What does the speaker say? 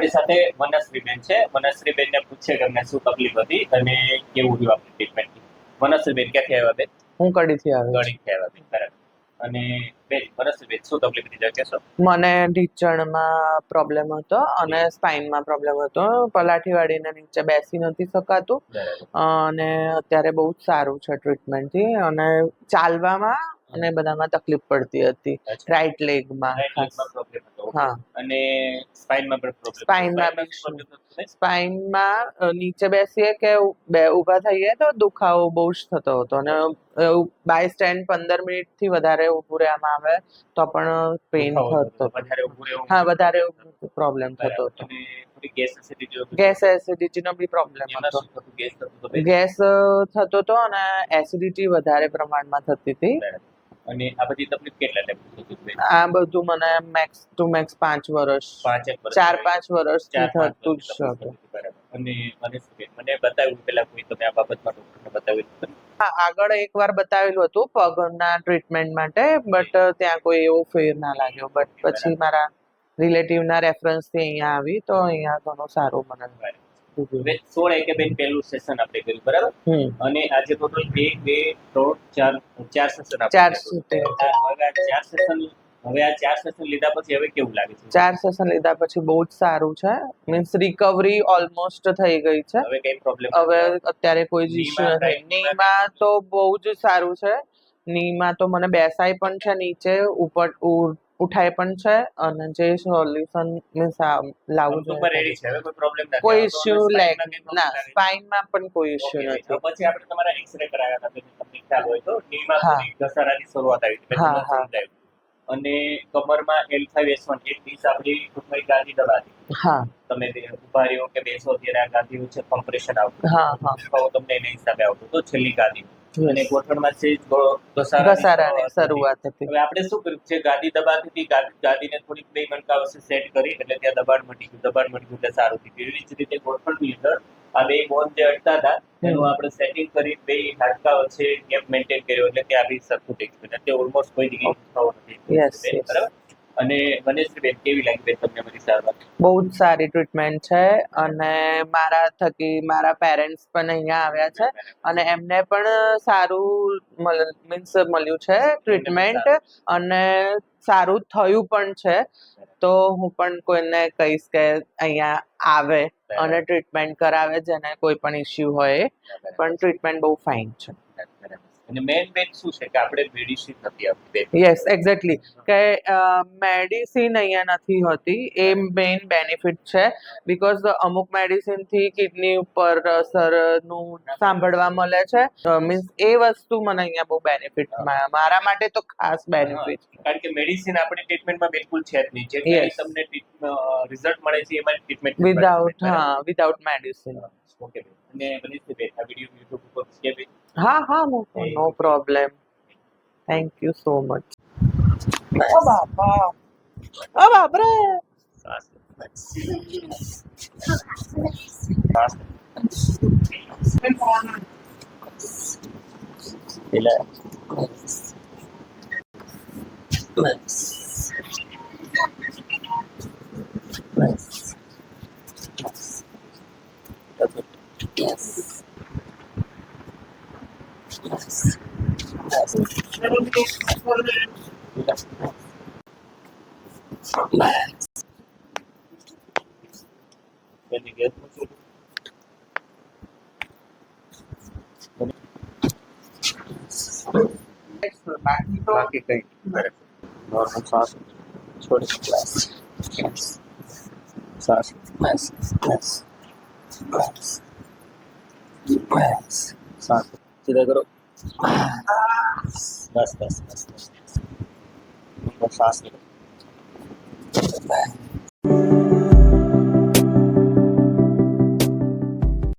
આપણી સાથે વનશ્રીબેન છે. વનશ્રીબેનને પૂછે કે અમને શું તકલીફ હતી અને કેવું રહ્યું આપણી ટ્રીટમેન્ટ. વનશ્રીબેન ક્યાંથી આવ્યા બેન? હું કડીથી આવી છું. ગણીથી આવ્યા બેન, બરાબર. અને બેન વનશ્રીબેન શું તકલીફ હતી જરા કહેશો? મને ઢીચણમાં પ્રોબ્લેમ હતો અને સ્પાઇનમાં પ્રોબ્લેમ હતો. પલાઠી વાળીને નીચે બેસી નથી શકાતું બરાબર. અને અત્યારે બહુ જ સારું છે ટ્રીટમેન્ટથી. અને ચાલવામાં અને બધામાં તકલીફ પડતી હતી. અચ્છા. રાઈટ લેગમાં રાઈટ ખાસ. લેગમાં પ્રોબ્લેમ હતો. હા. અને સ્પાઇનમાં પણ પ્રોબ્લેમ સ્પાઇનમાં સ્પાઇનમાં નીચે બેસીએ કે ઊભા થઈએ તો દુખાવો બહુ જ થતો હતો અને બાય સ્ટેન્ડ 15 મિનિટથી વધારે ઊભું રહેવામાં આવે તો પણ પેઇન થતો. વધારે ઊભું રહેવું. હા, વધારે પ્રોબ્લેમ થતો હતો. અને થોડી ગેસ એસિડિટી ગેસ એસિડિટીનો બી પ્રોબ્લેમ એમાં હતો. શું થતું? ગેસ થતું તો બેન? ગેસ થતો હતો અને એસિડિટી વધારે પ્રમાણમાં થતી હતી. બરાબર. અને આ બધી તકલીફ કેટલા ટાઈમ થતી બેન? આ બધું મને મેક્સ ટુ મેક્સ 5 વર્ષ 4-5 વર્ષથી થતું જ હતું. બરાબર. અને મને બતાવ્યું પેલા કોઈ તમે આ બાબતમાં ડોક્ટરને બતાવ્યું હતું? હા, આગળ એકવાર બતાવેલું હતું પગના ટ્રીટમેન્ટ માટે, બટ ત્યાં કોઈ એવો ફેર ના લાગ્યો. બટ પછી મારા રિલેટિવના રેફરન્સથી અહીંયા આવી તો અહીંયા ઘણું સારું મને હવે 16 કે બેન પહેલું સેશન આપણે કર્યું, બરાબર. અને આજે ટોટલ 1 2 3 4 સેશન હવે આ 4 સેશન લીધા પછી હવે કેવું લાગે છે? 4 સેશન લીધા પછી બહુ જ સારું છે. મીન્સ રિકવરી ઓલમોસ્ટ થઈ ગઈ છે. હવે કઈ પ્રોબ્લેમ? હવે અત્યારે કોઈ જ ઇશ્યુ નથી. નીમાં તો બહુ જ સારું છે. નીમાં તો મને બેસાય પણ છે, નીચે ઉપર ઉઠાય પણ છે અને જે સોલ્યુશન મીન્સ લાવું રેડી છે. હવે કોઈ પ્રોબ્લેમ નથી. કોઈ ઇશ્યુ ના, સ્પાઇનમાં પણ કોઈ ઇશ્યુ નથી. પછી આપણે તમારા એક્સરે કરાવ્યા હતા, તમને ખ્યાલ હોય તો નીમાં થોડી ઘસારાની શરૂઆત આવી હતી. હા, હા. અને કમરમાં L5S1 એક ડીશ આપણી ટૂંકમાં ગાદી દબાતી. હા. તમે ઉભા રહ્યો કે બેસો ત્યારે આ ગાદી વચ્ચે કમ્પ્રેશન આવતું. હા, હા. તમને એના હિસાબે આવતું તો છેલ્લી ગાદી અને ગોઠણમાં છે ઘસારાની શરૂઆત હતી. હવે આપણે શું કર્યું છે, ગાદી દબાતી હતી, ગાદીને થોડીક 2 મણકા વચ્ચે સેટ કરી એટલે ત્યાં દબાણ મટી ગયું એટલે સારું થઈ ગયું. એવી જ રીતે ગોઠણની અંદર આ 2 બોન જે અડતા હતા એનું આપણે સેટિંગ કરી 2 હાડકા વચ્ચે ગેપ મેન્ટેન કર્યો એટલે ત્યાં આવી સરખું થઈ ગયું. એટલે ઓલમોસ્ટ કોઈ જગ્યાએ દુખાવો નથી. બરાબર. અને વનેશ્રીબેન કેવી લાગી બેન તમને મારી સારવાર? બહુ જ સારી ટ્રીટમેન્ટ છે અને મારા થકી મારા પેરેન્ટ્સ પણ અહીંયા આવ્યા છે અને એમને પણ સારું મીન્સ મળ્યું છે ટ્રીટમેન્ટ અને સારું થયું પણ છે. તો હું પણ કોઈને કહીશ કે અહીંયા આવે અને ટ્રીટમેન્ટ કરાવે, જેને કોઈ પણ ઇશ્યુ હોય પણ ટ્રીટમેન્ટ બહુ ફાઇન છે. અને મેન શું છે કે આપણે મેડિસિન નથી આપતી. યસ, એક્ઝેક્ટલી, કે મેડિસિન અહીંયા નથી હોતી, એ મેઇન બેનિફિટ છે. બીકોઝ અમુક મેડિસિનથી કિડની ઉપર અસરનું સાંભળવા મળે છે. મીન્સ એ વસ્તુ મને અહીંયા બહુ બેનિફિટ, મારા માટે તો ખાસ બેનિફિટ. કારણ કે મેડિસિન આપણી ટ્રીટમેન્ટમાં બિલકુલ છે જ નહીં. જે તમને રિઝલ્ટ મળે છે એમાં ટ્રીટમેન્ટ વિધાઉટ મેડિસિન. ઓકે. અને વનિષ્ઠબેન આ વિડિયો YouTube ઉપર મૂકીએ બેન? હા, no problem. Thank you so much. ઓ બાપા, ઓ બાપરે. બાકી કઈ નોર્મલ શ્વાસ છોડી શ્વાસ શ્વાસ સીધા કરો. બસ શ્વાસ લો.